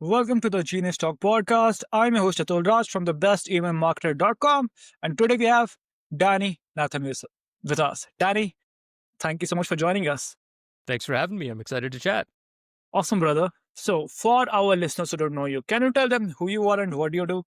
Welcome to the Genius Talk podcast. I'm your host Atul Raj from the bestemailmarketer.com, and today we have Danny Nathan with us. Danny, thank you so much for joining us. Thanks for having me. I'm excited to chat. Awesome, brother. So, for our listeners who don't know you, can you tell them who you are and what you do?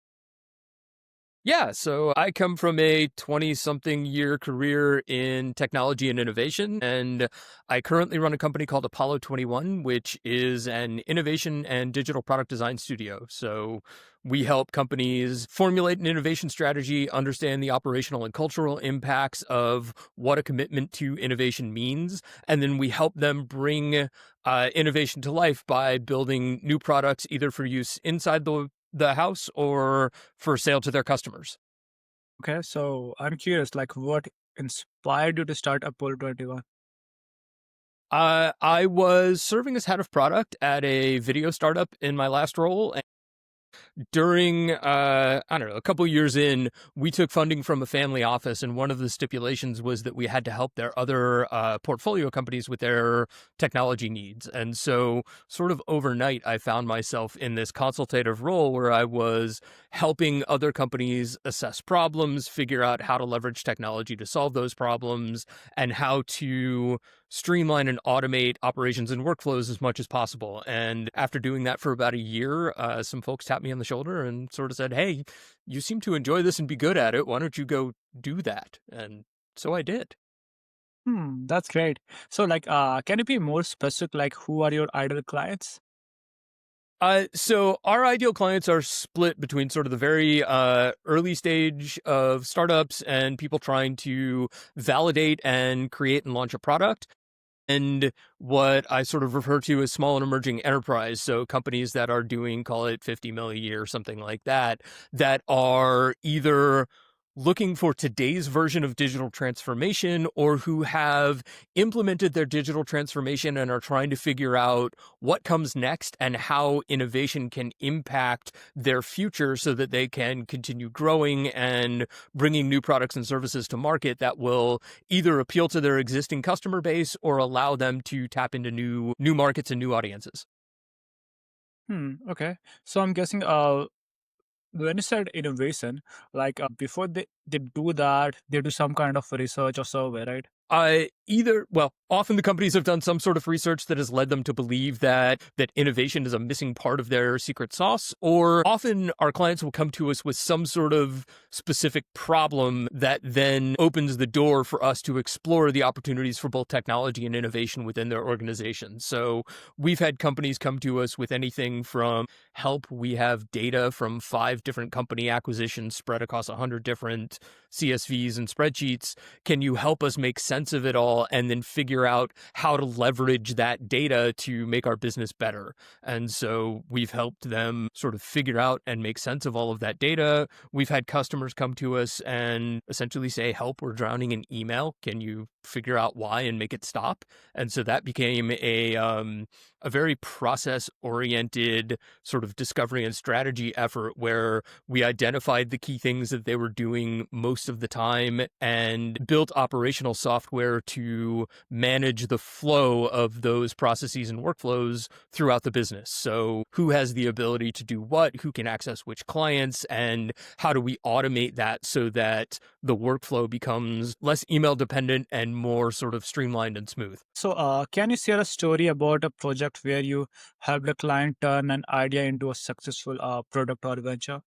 Yeah, so I come from a 20-something year career in technology and innovation, and I currently run a company called Apollo 21, which is an innovation and digital product design studio. So we help companies formulate an innovation strategy, understand the operational and cultural impacts of what a commitment to innovation means, and then we help them bring innovation to life by building new products either for use inside the house or for sale to their customers. Okay, so I'm curious, like, what inspired you to start Apollo 21? I was serving as head of product at a video startup in my last role. During I don't know, a couple years in, we took funding from a family office, and one of the stipulations was that we had to help their other portfolio companies with their technology needs. And so sort of overnight, I found myself in this consultative role where I was helping other companies assess problems, figure out how to leverage technology to solve those problems, and how to streamline and automate operations and workflows as much as possible. And after doing that for about a year, some folks tapped me on the shoulder and sort of said, "Hey, you seem to enjoy this and be good at it. Why don't you go do that?" And so I did. That's great. So, like, can you be more specific, like, who are your ideal clients? So our ideal clients are split between sort of the very early stage of startups and people trying to validate and create and launch a product, and what I sort of refer to as small and emerging enterprise. So companies that are doing, call it 50 mil a year, something like that, that are either looking for today's version of digital transformation or who have implemented their digital transformation and are trying to figure out what comes next and how innovation can impact their future so that they can continue growing and bringing new products and services to market that will either appeal to their existing customer base or allow them to tap into new markets and new audiences. Okay. So I'm guessing when you said innovation, like before they do that, they do some kind of research or survey, right? Often the companies have done some sort of research that has led them to believe that innovation is a missing part of their secret sauce, or often our clients will come to us with some sort of specific problem that then opens the door for us to explore the opportunities for both technology and innovation within their organization. So we've had companies come to us with anything from help. We have data from 5 different company acquisitions spread across 100 different CSVs and spreadsheets. Can you help us make sense of it all and then figure out how to leverage that data to make our business better? And so we've helped them sort of figure out and make sense of all of that data. We've had customers come to us and essentially say, "Help, we're drowning in email. Can you figure out why and make it stop?" And so that became a very process oriented sort of discovery and strategy effort where we identified the key things that they were doing most of the time and built operational software to manage the flow of those processes and workflows throughout the business. So who has the ability to do what, who can access which clients, and how do we automate that so that the workflow becomes less email dependent and more sort of streamlined and smooth. So, can you share a story about a project where you helped a client turn an idea into a successful product or venture?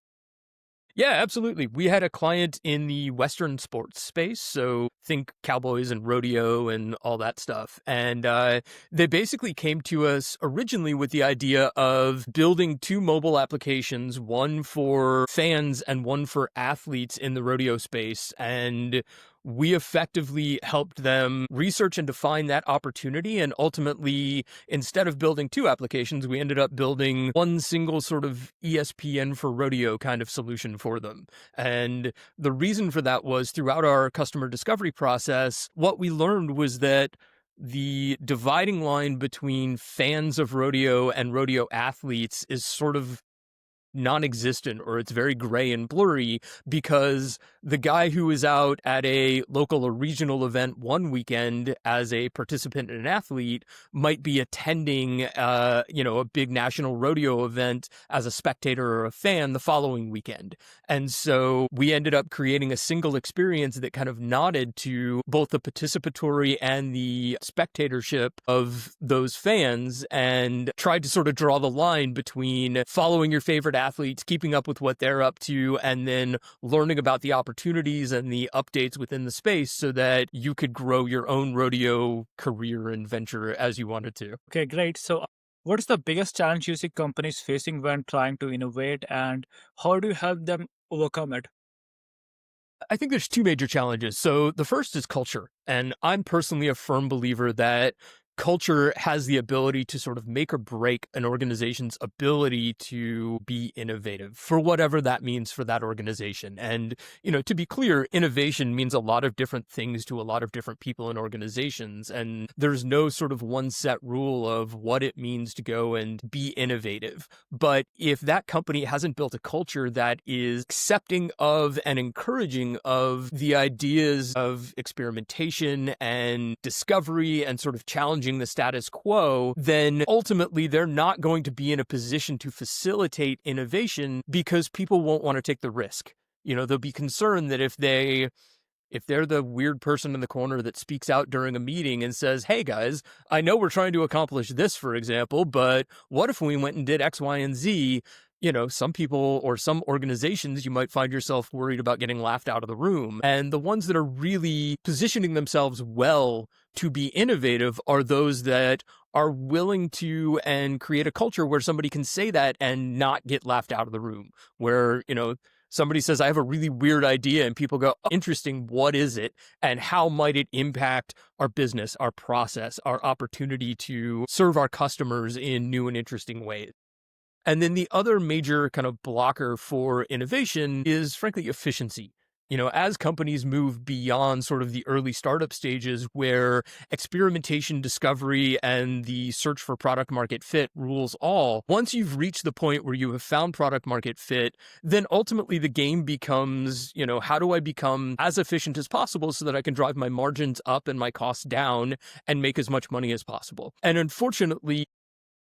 Yeah, absolutely. We had a client in the Western sports space. So think cowboys and rodeo and all that stuff. And they basically came to us originally with the idea of building 2 mobile applications, one for fans and one for athletes in the rodeo space. And we effectively helped them research and define that opportunity. And ultimately, instead of building 2 applications, we ended up building one single sort of ESPN for rodeo kind of solution for them. And the reason for that was throughout our customer discovery process, what we learned was that the dividing line between fans of rodeo and rodeo athletes is sort of non-existent or it's very gray and blurry because the guy who is out at a local or regional event one weekend as a participant and an athlete might be attending, a big national rodeo event as a spectator or a fan the following weekend. And so we ended up creating a single experience that kind of nodded to both the participatory and the spectatorship of those fans and tried to sort of draw the line between following your favorite athletes, keeping up with what they're up to, and then learning about the opportunities and the updates within the space so that you could grow your own rodeo career and venture as you wanted to. Okay, great. So, what is the biggest challenge you see companies facing when trying to innovate, and how do you help them overcome it? I think there's two major challenges. So the first is culture. And I'm personally a firm believer that culture has the ability to sort of make or break an organization's ability to be innovative for whatever that means for that organization. And, to be clear, innovation means a lot of different things to a lot of different people and organizations. And there's no sort of one set rule of what it means to go and be innovative. But if that company hasn't built a culture that is accepting of and encouraging of the ideas of experimentation and discovery and sort of challenging the status quo, then ultimately they're not going to be in a position to facilitate innovation because people won't want to take the risk. They'll be concerned that if they're the weird person in the corner that speaks out during a meeting and says, hey guys, I know we're trying to accomplish this, for example, but what if we went and did X, Y, and Z? Some people or some organizations, you might find yourself worried about getting laughed out of the room. And the ones that are really positioning themselves well to be innovative are those that are willing to and create a culture where somebody can say that and not get laughed out of the room, where, somebody says, I have a really weird idea, and people go, oh, interesting, what is it? And how might it impact our business, our process, our opportunity to serve our customers in new and interesting ways? And then the other major kind of blocker for innovation is, frankly, efficiency. As companies move beyond sort of the early startup stages where experimentation, discovery, and the search for product market fit rules all, once you've reached the point where you have found product market fit, then ultimately the game becomes, how do I become as efficient as possible so that I can drive my margins up and my costs down and make as much money as possible? And unfortunately,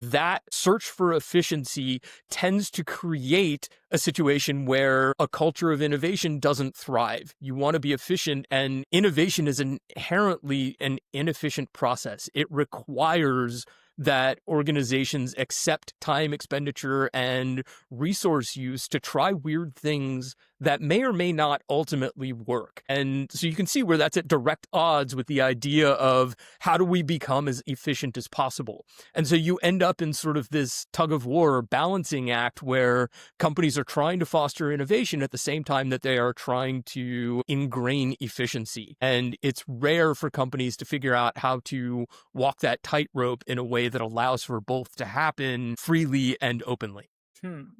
that search for efficiency tends to create a situation where a culture of innovation doesn't thrive. You want to be efficient, and innovation is inherently an inefficient process. It requires that organizations accept time expenditure and resource use to try weird things that may or may not ultimately work. And so you can see where that's at direct odds with the idea of how do we become as efficient as possible. And so you end up in sort of this tug of war or balancing act where companies are trying to foster innovation at the same time that they are trying to ingrain efficiency. And it's rare for companies to figure out how to walk that tightrope in a way that allows for both to happen freely and openly.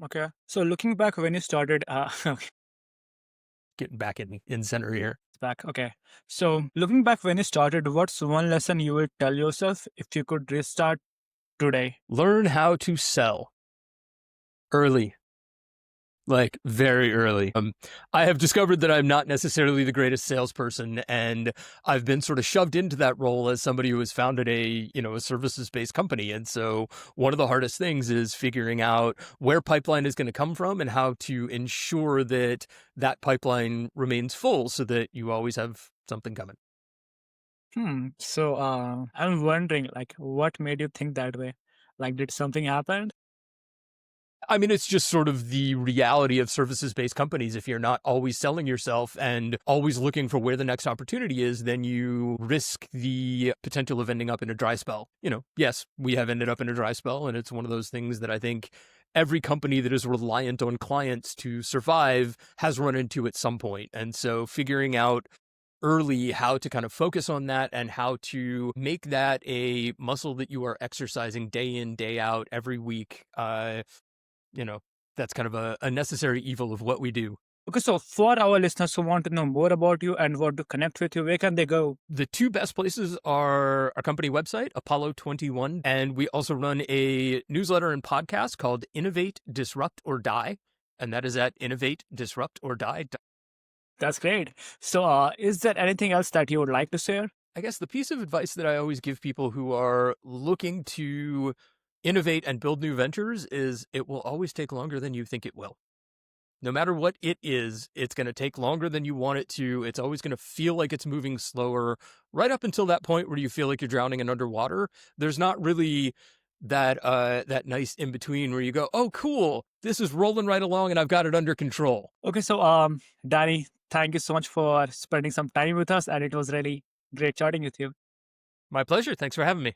Okay. So looking back when you started, Getting back in center here. back. Okay. So looking back when you started, what's one lesson you would tell yourself if you could restart today? Learn how to sell early. Like very early. I have discovered that I'm not necessarily the greatest salesperson, and I've been sort of shoved into that role as somebody who has founded a services-based company. And so one of the hardest things is figuring out where pipeline is going to come from and how to ensure that that pipeline remains full so that you always have something coming. So I'm wondering, like, what made you think that way? Like, did something happen? I mean, it's just sort of the reality of services-based companies. If you're not always selling yourself and always looking for where the next opportunity is, then you risk the potential of ending up in a dry spell. Yes, we have ended up in a dry spell, and it's one of those things that I think every company that is reliant on clients to survive has run into at some point. And so figuring out early how to kind of focus on that and how to make that a muscle that you are exercising day in, day out, every week, that's kind of a necessary evil of what we do. Okay, so for our listeners who want to know more about you and want to connect with you, where can they go? The two best places are our company website, Apollo 21, and we also run a newsletter and podcast called Innovate, Disrupt, or Die, and that is at innovatedisruptordie. That's great. So, is there anything else that you would like to share? I guess the piece of advice that I always give people who are looking to innovate and build new ventures is it will always take longer than you think it will. No matter what it is, it's going to take longer than you want it to. It's always going to feel like it's moving slower right up until that point where you feel like you're drowning in underwater. There's not really that nice in between where you go, oh, cool, this is rolling right along and I've got it under control. Okay, so Danny, thank you so much for spending some time with us, and it was really great chatting with you. My pleasure. Thanks for having me.